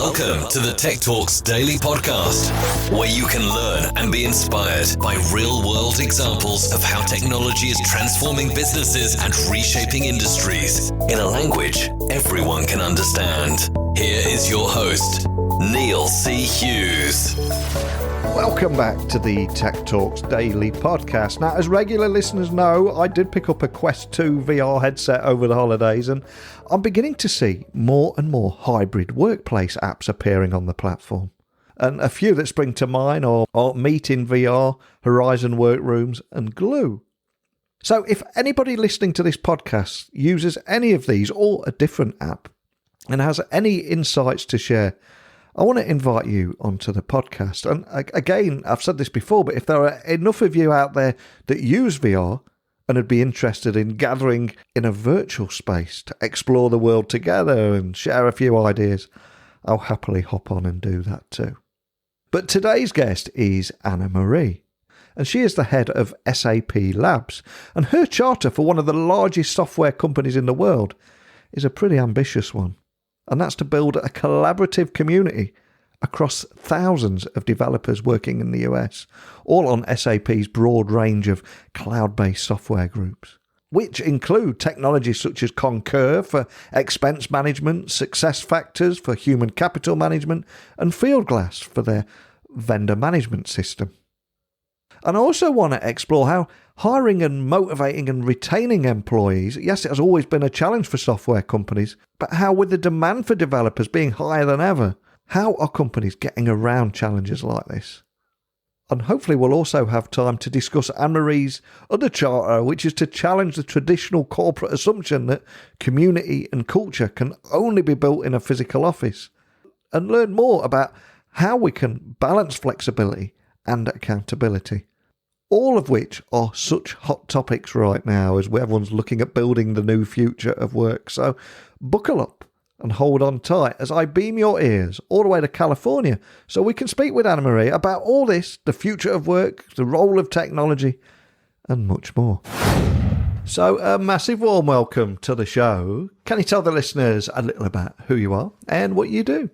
Welcome to the Tech Talks Daily Podcast, where you can learn and be inspired by real-world examples of how technology is transforming businesses and reshaping industries in a language everyone can understand. Here is your host, Neil C. Hughes. Welcome back to the Tech Talks Daily Podcast. Now, as regular listeners know, I did pick up a Quest 2 VR headset over the holidays, and I'm beginning to see more and more hybrid workplace apps appearing on the platform. And a few that spring to mind are Meet in VR, Horizon Workrooms, and Glue. So if anybody listening to this podcast uses any of these or a different app and has any insights to share, I want to invite you onto the podcast. And again, I've said this before, but if there are enough of you out there that use VR and would be interested in gathering in a virtual space to explore the world together and share a few ideas, I'll happily hop on and do that too. But today's guest is Anamarie, and she is the head of SAP Labs. And her charter for one of the largest software companies in the world is a pretty ambitious one. And that's to build a collaborative community across thousands of developers working in the US, all on SAP's broad range of cloud-based software groups, which include technologies such as Concur for expense management, SuccessFactors for human capital management, and Fieldglass for their vendor management system. And I also want to explore how hiring and motivating and retaining employees, yes, it has always been a challenge for software companies, but how with the demand for developers being higher than ever, how are companies getting around challenges like this? And hopefully we'll also have time to discuss Anamarie's other charter, which is to challenge the traditional corporate assumption that community and culture can only be built in a physical office, and learn more about how we can balance flexibility and accountability. All of which are such hot topics right now as everyone's looking at building the new future of work. So buckle up and hold on tight as I beam your ears all the way to California so we can speak with Anamarie about all this, the future of work, the role of technology, and much more. So a massive warm welcome to the show. Can you tell the listeners a little about who you are and what you do?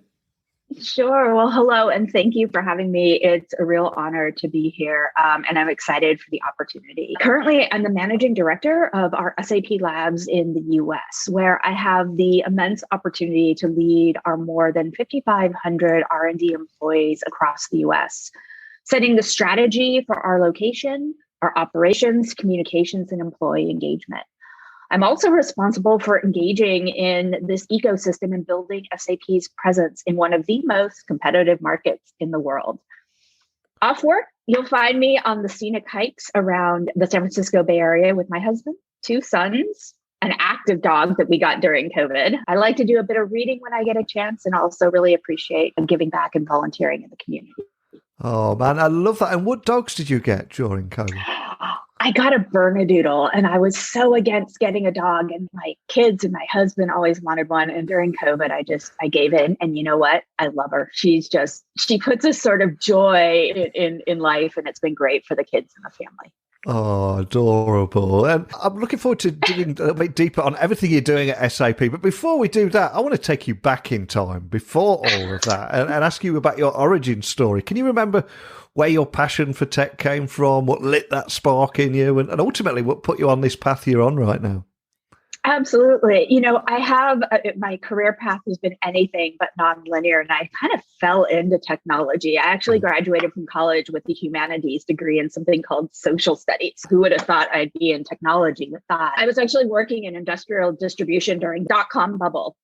Sure. Well, hello, and thank you for having me. It's a real honor to be here, and I'm excited for the opportunity. Currently, I'm the managing director of our SAP Labs in the US, where I have the immense opportunity to lead our more than 5,500 R&D employees across the US, setting the strategy for our location, our operations, communications, and employee engagement. I'm also responsible for engaging in this ecosystem and building SAP's presence in one of the most competitive markets in the world. Off work, you'll find me on the scenic hikes around the San Francisco Bay Area with my husband, 2 sons, an active dog that we got during COVID. I like to do a bit of reading when I get a chance and also really appreciate giving back and volunteering in the community. Oh man, I love that. And what dogs did you get during COVID? I got a Bernedoodle, and I was so against getting a dog, and my kids and my husband always wanted one. And during COVID, I gave in, and you know what? I love her. She puts a sort of joy in life, and it's been great for the kids and the family. Oh, adorable. And I'm looking forward to digging a little bit deeper on everything you're doing at SAP. But before we do that, I want to take you back in time before all of that and ask you about your origin story. Can you remember where your passion for tech came from, what lit that spark in you, and ultimately what put you on this path you're on right now? Absolutely. I have my career path has been anything but nonlinear, and I kind of fell into technology. I actually graduated from college with the humanities degree in something called social studies. Who would have thought I'd be in technology with that? I was actually working in industrial distribution during .com bubble.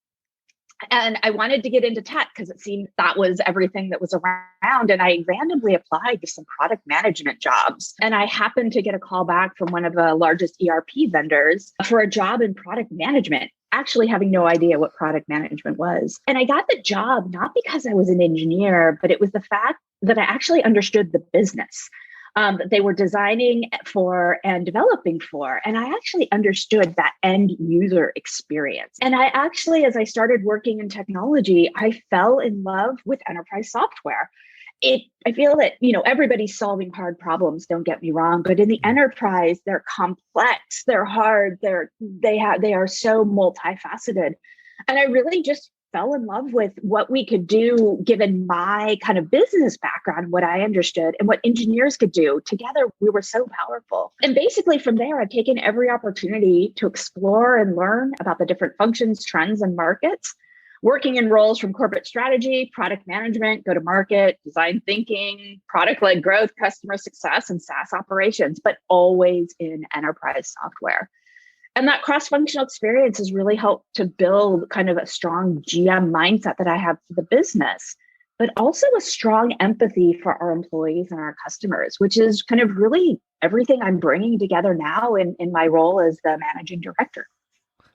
And I wanted to get into tech because it seemed that was everything that was around. And I randomly applied to some product management jobs. And I happened to get a call back from one of the largest ERP vendors for a job in product management, actually having no idea what product management was. And I got the job not because I was an engineer, but it was the fact that I actually understood the business that they were designing for and developing for. And I actually understood that end user experience. And I actually, as I started working in technology, I fell in love with enterprise software. I feel that, everybody's solving hard problems, don't get me wrong, but in the enterprise, they're complex, they're hard, they are so multifaceted. And I really just fell in love with what we could do given my kind of business background, what I understood and what engineers could do. Together, we were so powerful. And basically from there, I've taken every opportunity to explore and learn about the different functions, trends, and markets, working in roles from corporate strategy, product management, go-to-market, design thinking, product-led growth, customer success, and SaaS operations, but always in enterprise software. And that cross-functional experience has really helped to build kind of a strong GM mindset that I have for the business, but also a strong empathy for our employees and our customers, which is kind of really everything I'm bringing together now in my role as the managing director.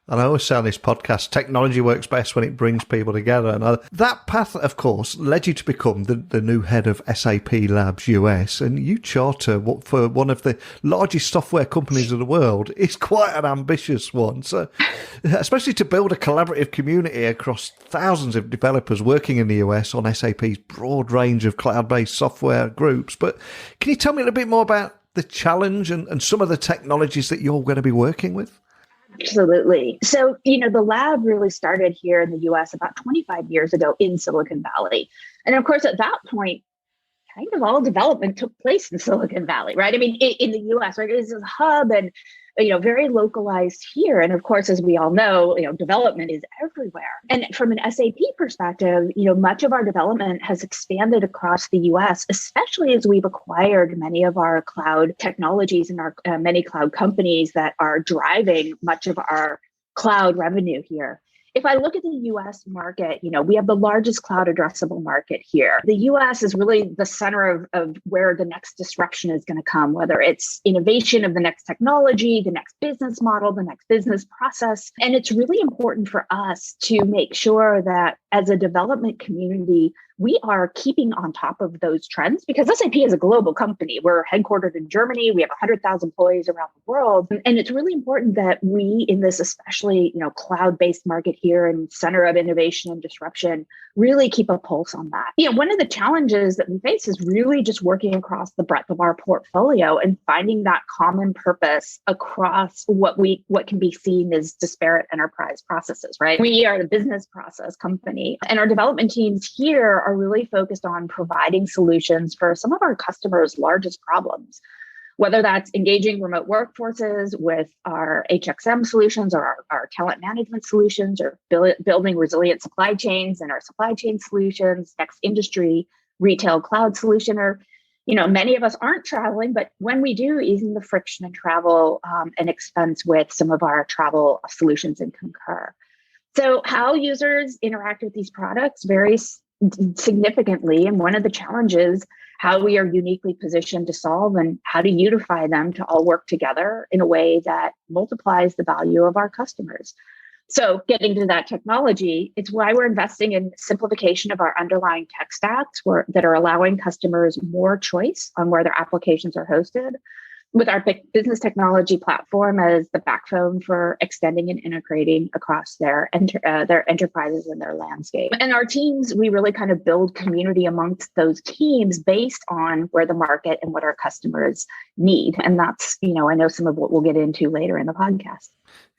And I always say on this podcast, technology works best when it brings people together. And that path, of course, led you to become the new head of SAP Labs US. And you charter what for one of the largest software companies in the world is quite an ambitious one. So, especially to build a collaborative community across thousands of developers working in the US on SAP's broad range of cloud-based software groups. But can you tell me a little bit more about the challenge and some of the technologies that you're going to be working with? Absolutely. So, the lab really started here in the US about 25 years ago in Silicon Valley. And of course, at that point, kind of all development took place in Silicon Valley, right? I mean, in the US, right? It was a hub and, very localized here. And of course, as we all know, development is everywhere. And from an SAP perspective, much of our development has expanded across the US, especially as we've acquired many of our cloud technologies and our many cloud companies that are driving much of our cloud revenue here. If I look at the US market, we have the largest cloud addressable market here. The US is really the center of where the next disruption is going to come, whether it's innovation of the next technology, the next business model, the next business process. And it's really important for us to make sure that as a development community, we are keeping on top of those trends because SAP is a global company. We're headquartered in Germany. We have 100,000 employees around the world. And it's really important that we, in this especially, cloud-based market here and center of innovation and disruption, really keep a pulse on that. One of the challenges that we face is really just working across the breadth of our portfolio and finding that common purpose across what can be seen as disparate enterprise processes, right? We are the business process company, and our development teams here are really focused on providing solutions for some of our customers' largest problems, whether that's engaging remote workforces with our HXM solutions or our talent management solutions, or building resilient supply chains and our supply chain solutions, next industry, retail cloud solution, or many of us aren't traveling, but when we do, easing the friction in travel and expense with some of our travel solutions in Concur. So how users interact with these products varies significantly. And one of the challenges, how we are uniquely positioned to solve and how to unify them to all work together in a way that multiplies the value of our customers. So getting to that technology, it's why we're investing in simplification of our underlying tech stacks that are allowing customers more choice on where their applications are hosted, with our business technology platform as the backbone for extending and integrating across their enterprises and their landscape. And our teams, we really kind of build community amongst those teams based on where the market and what our customers need. And that's, I know some of what we'll get into later in the podcast.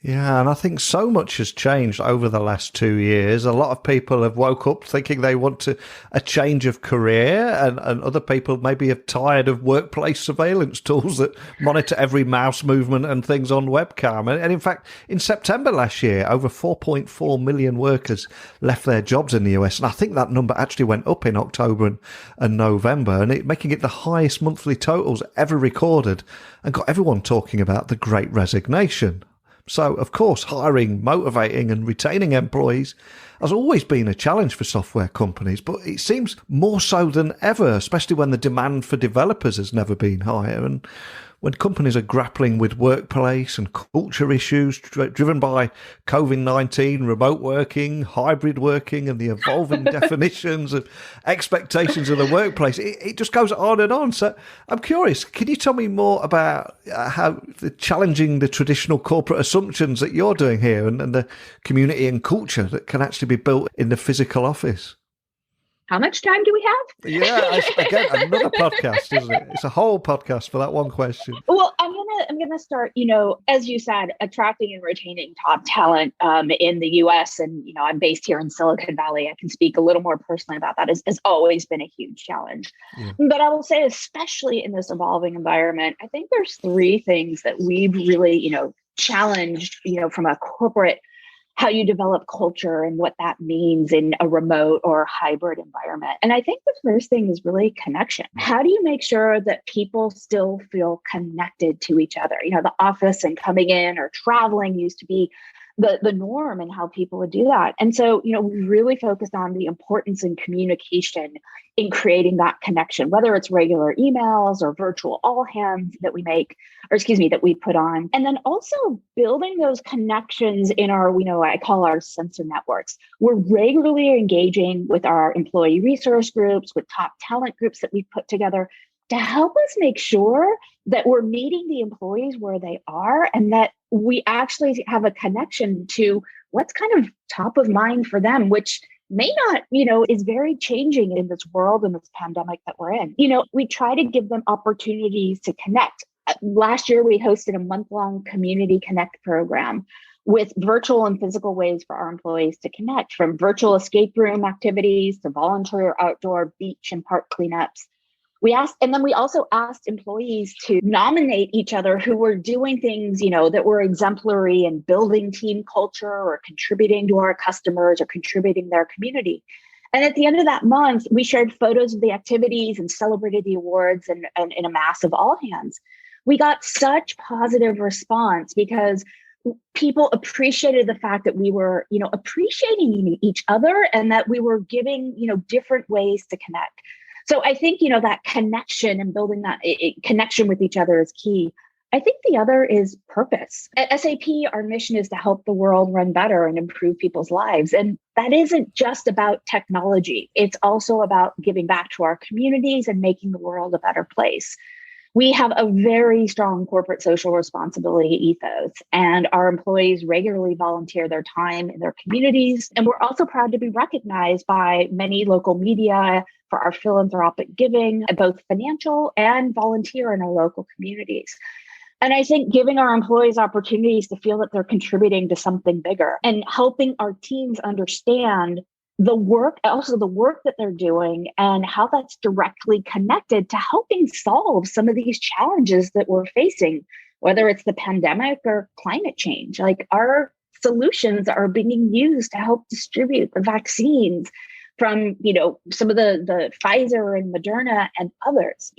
Yeah, and I think so much has changed over the last 2 years. A lot of people have woke up thinking they want a change of career, and other people maybe are tired of workplace surveillance tools that monitor every mouse movement and things on webcam. And in fact, in September last year, over 4.4 million workers left their jobs in the US. And I think that number actually went up in October and November, and making it the highest monthly totals ever recorded, and got everyone talking about the Great Resignation. So, of course, hiring, motivating and retaining employees has always been a challenge for software companies, but it seems more so than ever, especially when the demand for developers has never been higher. And when companies are grappling with workplace and culture issues driven by COVID-19, remote working, hybrid working, and the evolving definitions of expectations of the workplace, it just goes on and on. So I'm curious, can you tell me more about how challenging the traditional corporate assumptions that you're doing here and the community and culture that can actually be built in the physical office? How much time do we have? Yeah, again, another podcast, isn't it? It's a whole podcast for that one question. Well, I'm going gonna start, as you said, attracting and retaining top talent in the US. And, I'm based here in Silicon Valley. I can speak a little more personally about that. Has always been a huge challenge. Yeah. But I will say, especially in this evolving environment, I think there's three things that we've really, challenged, from a corporate, how you develop culture and what that means in a remote or hybrid environment. And I think the first thing is really connection. How do you make sure that people still feel connected to each other? The office and coming in or traveling used to be the norm and how people would do that. And so, we really focused on the importance in communication in creating that connection, whether it's regular emails or virtual all hands that we put on. And then also building those connections in our, I call our sensor networks. We're regularly engaging with our employee resource groups, with top talent groups that we've put together to help us make sure that we're meeting the employees where they are and that we actually have a connection to what's kind of top of mind for them, which may not, is very changing in this world and this pandemic that we're in. We try to give them opportunities to connect. Last year, we hosted a month-long Community Connect program with virtual and physical ways for our employees to connect, from virtual escape room activities to volunteer outdoor beach and park cleanups. We also asked employees to nominate each other who were doing things, that were exemplary and building team culture or contributing to our customers or contributing their community. And at the end of that month, we shared photos of the activities and celebrated the awards and in a massive all hands. We got such positive response because people appreciated the fact that we were, appreciating each other and that we were giving, different ways to connect. So I think, that connection and building that connection with each other is key. I think the other is purpose. At SAP, our mission is to help the world run better and improve people's lives. And that isn't just about technology. It's also about giving back to our communities and making the world a better place. We have a very strong corporate social responsibility ethos, and our employees regularly volunteer their time in their communities. And we're also proud to be recognized by many local media for our philanthropic giving, both financial and volunteer in our local communities. And I think giving our employees opportunities to feel that they're contributing to something bigger and helping our teams understand the work that they're doing and how that's directly connected to helping solve some of these challenges that we're facing, whether it's the pandemic or climate change. Like, our solutions are being used to help distribute the vaccines from, some of the Pfizer and Moderna and others.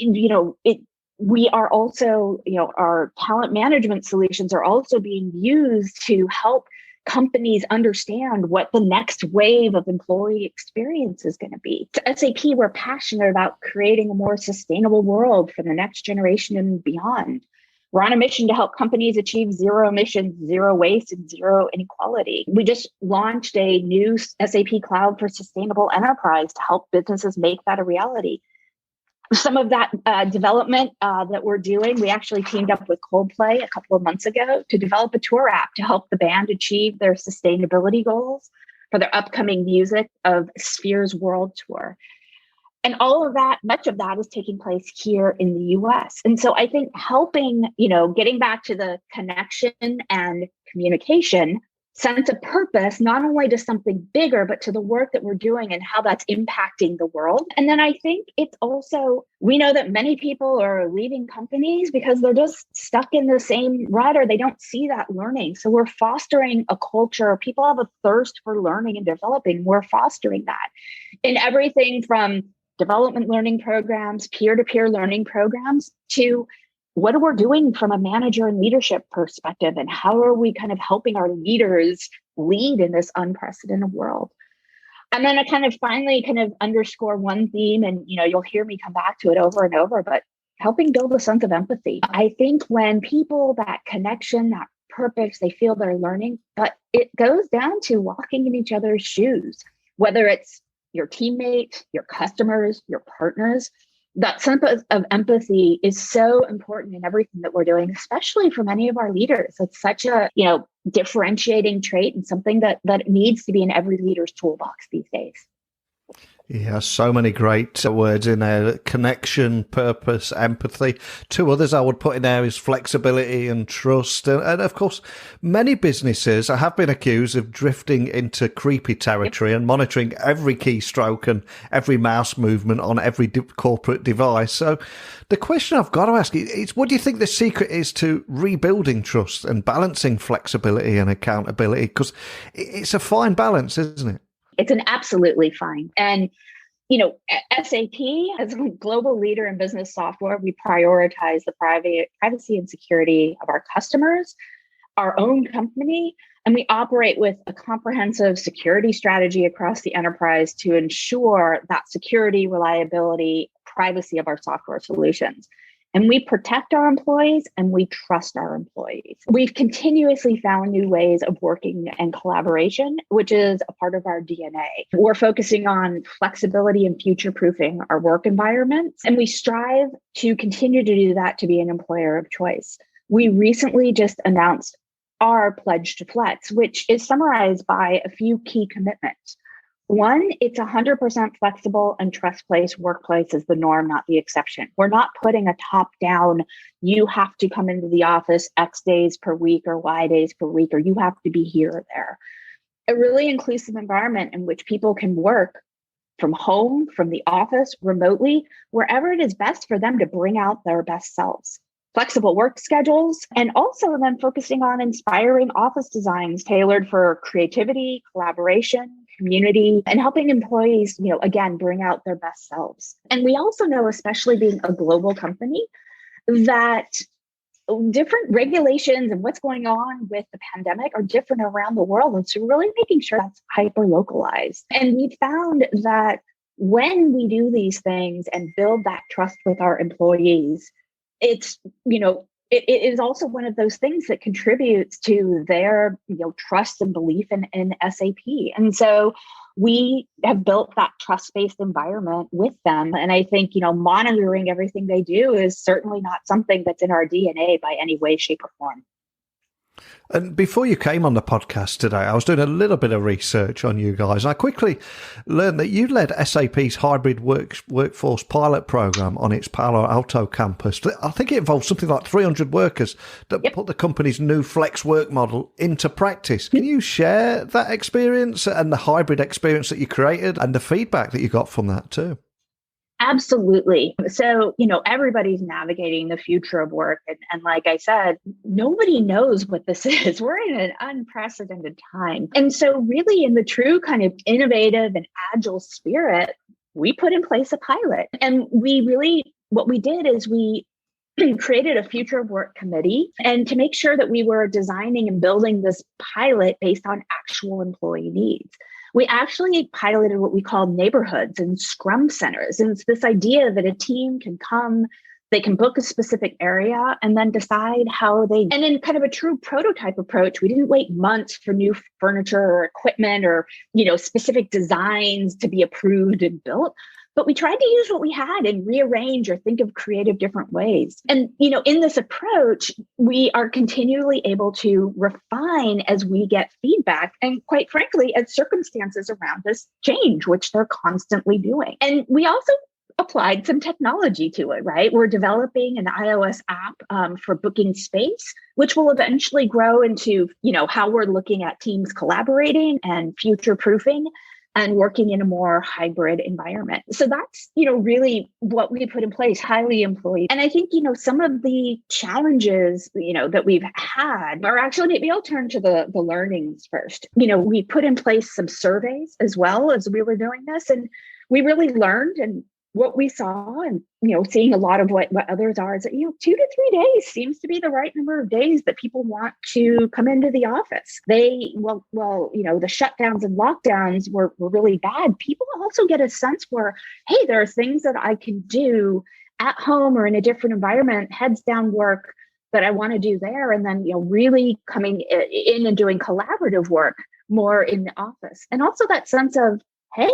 We are also, our talent management solutions are also being used to help companies understand what the next wave of employee experience is going to be. At SAP, we're passionate about creating a more sustainable world for the next generation and beyond. We're on a mission to help companies achieve zero emissions, zero waste, and zero inequality. We just launched a new SAP Cloud for Sustainable Enterprise to help businesses make that a reality. Some of that development that we're doing, we actually teamed up with Coldplay a couple of months ago to develop a tour app to help the band achieve their sustainability goals for their upcoming Music of Spheres World Tour. And all of that, much of that is taking place here in the US. And so I think helping, getting back to the connection and communication, sense of purpose, not only to something bigger, but to the work that we're doing and how that's impacting the world. And then I think it's also, we know that many people are leaving companies because they're just stuck in the same rut or they don't see that learning. So we're fostering a culture. People have a thirst for learning and developing. We're fostering that in everything from development learning programs, peer-to-peer learning programs, to what we're doing from a manager and leadership perspective, and how are we kind of helping our leaders lead in this unprecedented world. I'm going to finally underscore one theme, and you'll hear me come back to it over and over, but helping build a sense of empathy. I think when people, that connection, that purpose, they feel they're learning, but it goes down to walking in each other's shoes, whether it's your teammate, your customers, your partners. That sense of empathy is so important in everything that we're doing, especially for many of our leaders. It's such a, differentiating trait and something that needs to be in every leader's toolbox these days. Yeah, so many great words in there. Connection, purpose, empathy. Two others I would put in there is flexibility and trust. And of course, many businesses have been accused of drifting into creepy territory and monitoring every keystroke and every mouse movement on every corporate device. So the question I've got to ask is, what do you think the secret is to rebuilding trust and balancing flexibility and accountability? Because it's a fine balance, isn't it? It's an absolutely fine. And, SAP, as a global leader in business software, we prioritize the privacy and security of our customers, our own company, and we operate with a comprehensive security strategy across the enterprise to ensure that security, reliability, privacy of our software solutions. And we protect our employees and we trust our employees. We've continuously found new ways of working and collaboration, which is a part of our DNA. We're focusing on flexibility and future-proofing our work environments, and we strive to continue to do that to be an employer of choice. We recently just announced our pledge to flex, which is summarized by a few key commitments. One, it's 100% flexible and trust-based workplace is the norm, not the exception. We're not putting a top-down, you have to come into the office X days per week or Y days per week, or you have to be here or there. A really inclusive environment in which people can work from home, from the office, remotely, wherever it is best for them to bring out their best selves. Flexible work schedules, and also then focusing on inspiring office designs tailored for creativity, collaboration, community, and helping employees, again, bring out their best selves. And we also know, especially being a global company, that different regulations and what's going on with the pandemic are different around the world. And so really making sure that's hyper localized. And we found that when we do these things and build that trust with our employees, it's, it is also one of those things that contributes to their, trust and belief in SAP. And so we have built that trust-based environment with them. And I think, monitoring everything they do is certainly not something that's in our DNA by any way, shape, or form. And before you came on the podcast today, I was doing a little bit of research on you guys. And I quickly learned that you led SAP's hybrid workforce pilot program on its Palo Alto campus. I think it involved something like 300 workers that put the company's new flex work model into practice. Can you share that experience and the hybrid experience that you created and the feedback that you got from that too? Absolutely. So, everybody's navigating the future of work. And like I said, nobody knows what this is. We're in an unprecedented time. And so really in the true kind of innovative and agile spirit, we put in place a pilot. And what we did is we created a future of work committee, and to make sure that we were designing and building this pilot based on actual employee needs. We actually piloted what we call neighborhoods and scrum centers. And it's this idea that a team can come, they can book a specific area and then decide and in kind of a true prototype approach, we didn't wait months for new furniture or equipment or, specific designs to be approved and built. But we tried to use what we had and rearrange or think of creative different ways. And, in this approach, we are continually able to refine as we get feedback. And quite frankly, as circumstances around us change, which they're constantly doing. And we also applied some technology to it, right? We're developing an iOS app for booking space, which will eventually grow into, how we're looking at teams collaborating and future-proofing and working in a more hybrid environment. So that's, really what we put in place, highly employee. And I think, some of the challenges, that we've had are actually, maybe I'll turn to the learnings first. We put in place some surveys as well as we were doing this, and we really learned, and what we saw and, seeing a lot of what others are is that, 2 to 3 days seems to be the right number of days that people want to come into the office. The shutdowns and lockdowns were really bad. People also get a sense where, hey, there are things that I can do at home or in a different environment, heads down work that I want to do there. And then, really coming in and doing collaborative work more in the office. And also that sense of hey,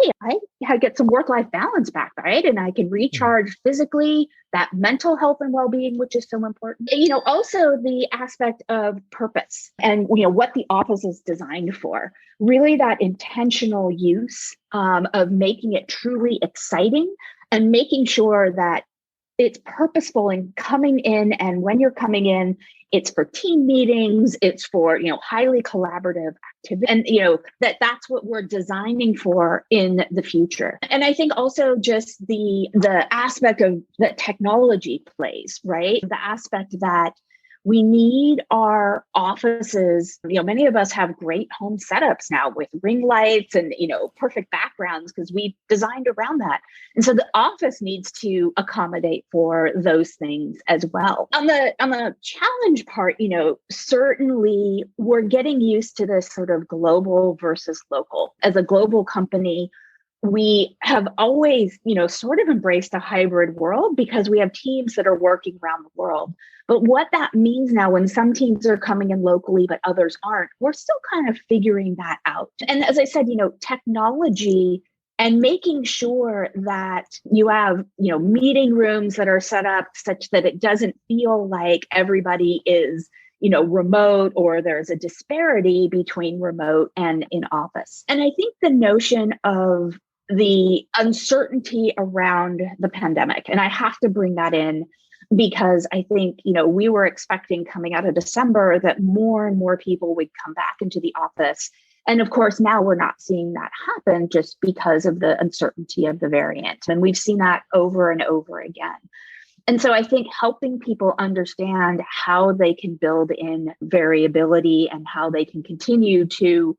I get some work-life balance back, right? And I can recharge physically, that mental health and well-being, which is so important. Also the aspect of purpose and, what the office is designed for, really that intentional use of making it truly exciting and making sure that it's purposeful in coming in. And when you're coming in, it's for team meetings, it's for, highly collaborative activity. And, that's what we're designing for in the future. And I think also just the aspect of that technology plays, right? The aspect that we need our offices, many of us have great home setups now with ring lights and, perfect backgrounds because we've designed around that. And so the office needs to accommodate for those things as well. On the challenge part, certainly we're getting used to this sort of global versus local. As a global company, we have always, sort of embraced a hybrid world because we have teams that are working around the world. But what that means now when some teams are coming in locally, but others aren't, we're still kind of figuring that out. And as I said, technology and making sure that you have, meeting rooms that are set up such that it doesn't feel like everybody is remote or there's a disparity between remote and in office. And I think the notion of the uncertainty around the pandemic, and I have to bring that in because I think, we were expecting coming out of December that more and more people would come back into the office. And of course, now we're not seeing that happen just because of the uncertainty of the variant. And we've seen that over and over again. And so I think helping people understand how they can build in variability and how they can continue to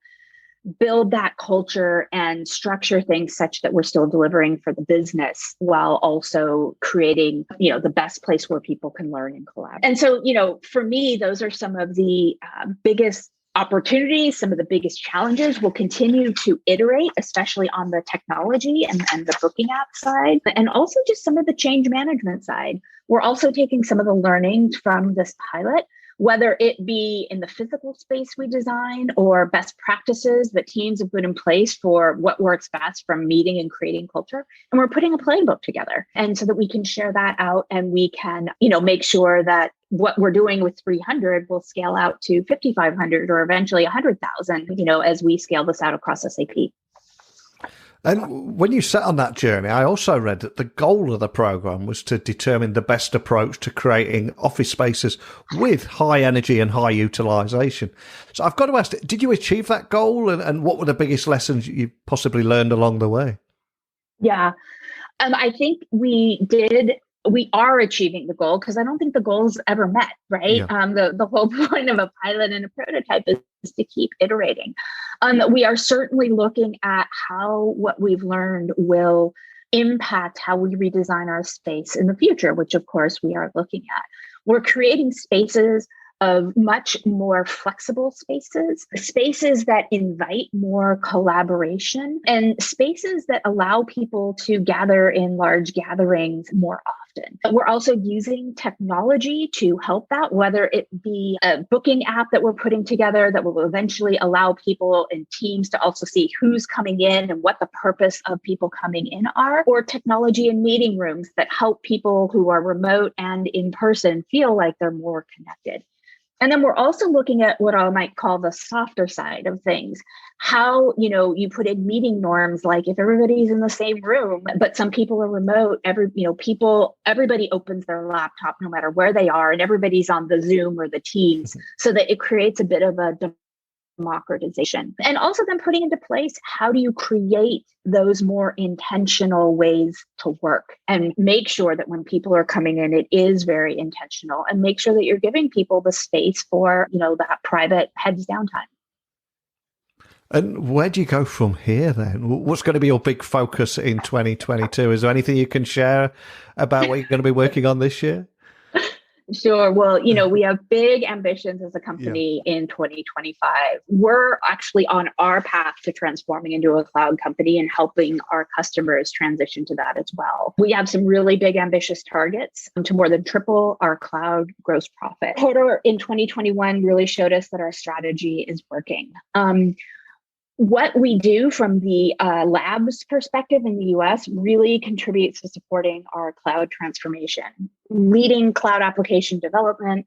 build that culture and structure things such that we're still delivering for the business while also creating, the best place where people can learn and collaborate. And so, for me, those are some of the biggest opportunities, some of the biggest challenges. We'll continue to iterate, especially on the technology and the booking app side, and also just some of the change management side. We're also taking some of the learnings from this pilot, whether it be in the physical space we design or best practices that teams have put in place for what works best from meeting and creating culture. And we're putting a playbook together. And so that we can share that out and we can, make sure that what we're doing with 300 will scale out to 5,500 or eventually 100,000, as we scale this out across SAP. And when you set on that journey, I also read that the goal of the program was to determine the best approach to creating office spaces with high energy and high utilization. So I've got to ask, did you achieve that goal? And what were the biggest lessons you possibly learned along the way? Yeah, I think we did. We are achieving the goal because I don't think the goal is ever met, right? Yeah. The whole point of a pilot and a prototype is to keep iterating. We are certainly looking at how what we've learned will impact how we redesign our space in the future, which of course we are looking at. We're creating spaces of much more flexible spaces that invite more collaboration, and spaces that allow people to gather in large gatherings more often. But we're also using technology to help that, whether it be a booking app that we're putting together that will eventually allow people and teams to also see who's coming in and what the purpose of people coming in are, or technology in meeting rooms that help people who are remote and in person feel like they're more connected. And then we're also looking at what I might call the softer side of things. How, you put in meeting norms, like if everybody's in the same room, but some people are remote, everybody opens their laptop no matter where they are, and everybody's on the Zoom or the Teams, so that it creates a bit of a democratization. And also then putting into place, how do you create those more intentional ways to work and make sure that when people are coming in, it is very intentional, and make sure that you're giving people the space for, that private heads down time. And where do you go from here then? What's going to be your big focus in 2022? Is there anything you can share about what you're going to be working on this year? Sure. Well, we have big ambitions as a company in 2025. We're actually on our path to transforming into a cloud company and helping our customers transition to that as well. We have some really big ambitious targets to more than triple our cloud gross profit. Quarter in 2021 really showed us that our strategy is working. What we do from the labs perspective in the US really contributes to supporting our cloud transformation, leading cloud application development,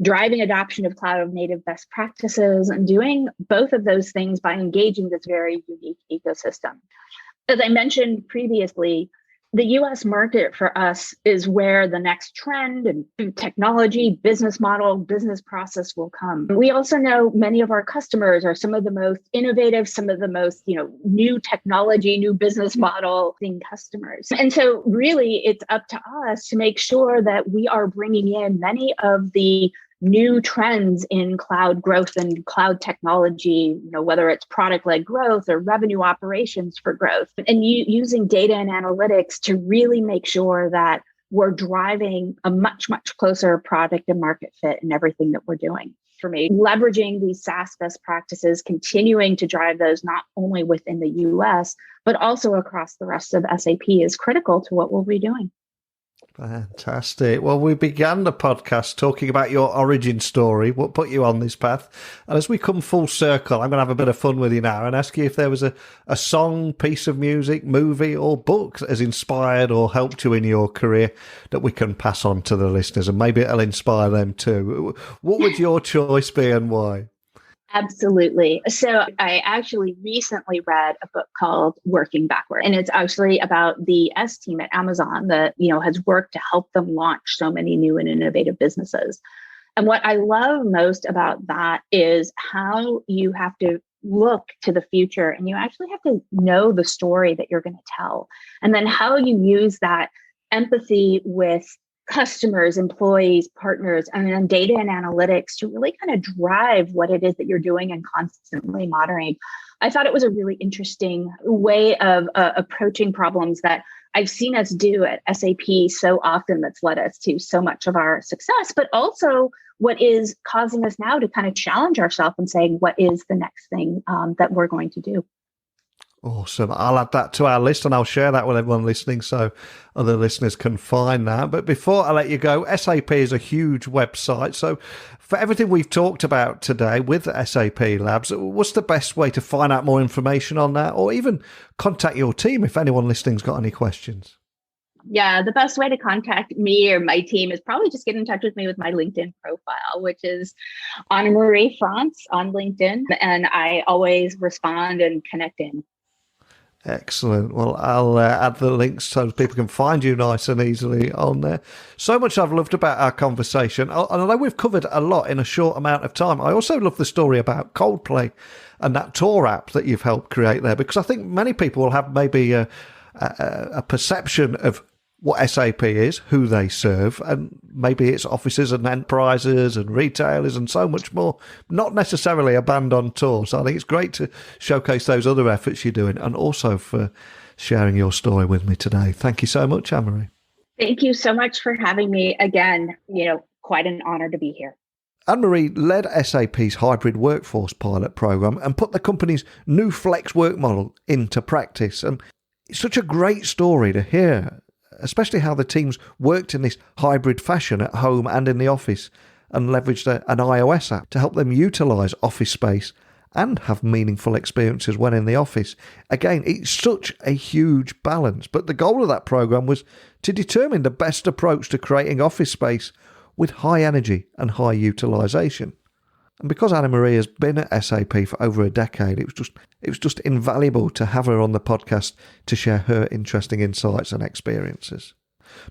driving adoption of cloud native best practices, and doing both of those things by engaging this very unique ecosystem. As I mentioned previously, the US market for us is where the next trend and technology, business model, business process will come. We also know many of our customers are some of the most innovative, some of the most, new technology, new business model customers. And so really it's up to us to make sure that we are bringing in many of the new trends in cloud growth and cloud technology, whether it's product-led growth or revenue operations for growth, and using data and analytics to really make sure that we're driving a much, much closer product and market fit in everything that we're doing. For me, leveraging these SaaS best practices, continuing to drive those not only within the US, but also across the rest of SAP is critical to what we'll be doing. Fantastic. Well, we began the podcast talking about your origin story, what put you on this path. And as we come full circle, I'm going to have a bit of fun with you now and ask you if there was a song, piece of music, movie or book that has inspired or helped you in your career that we can pass on to the listeners, and maybe it'll inspire them too. What would your choice be and why? Absolutely. So I actually recently read a book called Working Backward, and it's actually about the S team at Amazon that, has worked to help them launch so many new and innovative businesses. And what I love most about that is how you have to look to the future and you actually have to know the story that you're going to tell. And then how you use that empathy with customers, employees, partners, and then data and analytics to really kind of drive what it is that you're doing and constantly monitoring. I thought it was a really interesting way of approaching problems that I've seen us do at SAP so often that's led us to so much of our success, but also what is causing us now to kind of challenge ourselves and saying, what is the next thing that we're going to do? Awesome. I'll add that to our list and I'll share that with everyone listening so other listeners can find that. But before I let you go, SAP is a huge website. So for everything we've talked about today with SAP Labs, what's the best way to find out more information on that, or even contact your team if anyone listening's got any questions? Yeah, the best way to contact me or my team is probably just get in touch with me with my LinkedIn profile, which is Anamarie Franc on LinkedIn. And I always respond and connect in. Excellent. Well, I'll add the links so people can find you nice and easily on there. So much I've loved about our conversation. And although we've covered a lot in a short amount of time, I also love the story about Coldplay and that tour app that you've helped create there, because I think many people will have maybe a perception of what SAP is, who they serve, and maybe it's offices and enterprises and retailers and so much more, not necessarily a band on tour. So I think it's great to showcase those other efforts you're doing, and also for sharing your story with me today. Thank you so much, Anamarie. Thank you so much for having me again. Quite an honor to be here. Anamarie led SAP's hybrid workforce pilot program and put the company's new flex work model into practice. And it's such a great story to hear, especially how the teams worked in this hybrid fashion at home and in the office, and leveraged an iOS app to help them utilise office space and have meaningful experiences when in the office. Again, it's such a huge balance, but the goal of that program was to determine the best approach to creating office space with high energy and high utilisation. And because Anamarie has been at SAP for over a decade, it was just invaluable to have her on the podcast to share her interesting insights and experiences.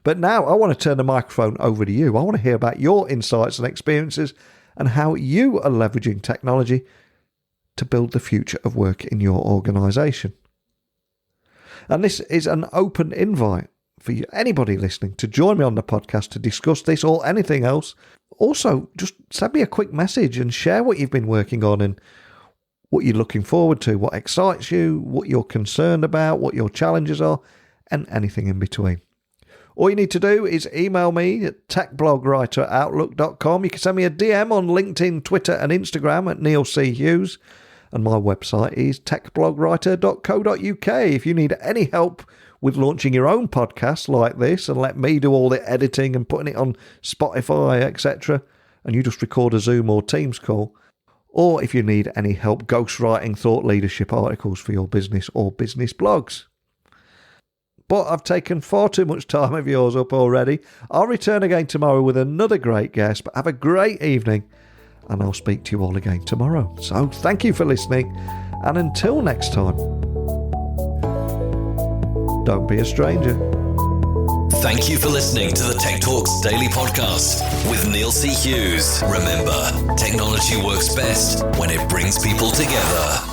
But now I want to turn the microphone over to you. I want to hear about your insights and experiences and how you are leveraging technology to build the future of work in your organisation. And this is an open invite for you, anybody listening, to join me on the podcast to discuss this or anything else. Also, just send me a quick message and share what you've been working on and what you're looking forward to, what excites you, what you're concerned about, what your challenges are, and anything in between. All you need to do is email me at techblogwriter@outlook.com. You can send me a DM on LinkedIn, Twitter, and Instagram at Neil C. Hughes. And my website is techblogwriter.co.uk. If you need any help with launching your own podcast like this and let me do all the editing and putting it on Spotify, etc., and you just record a Zoom or Teams call, or if you need any help ghostwriting thought leadership articles for your business or business blogs. But I've taken far too much time of yours up already. I'll return again tomorrow with another great guest, but have a great evening, and I'll speak to you all again tomorrow. So thank you for listening, and until next time, don't be a stranger. Thank you for listening to the Tech Talks Daily Podcast with Neil C. Hughes. Remember, technology works best when it brings people together.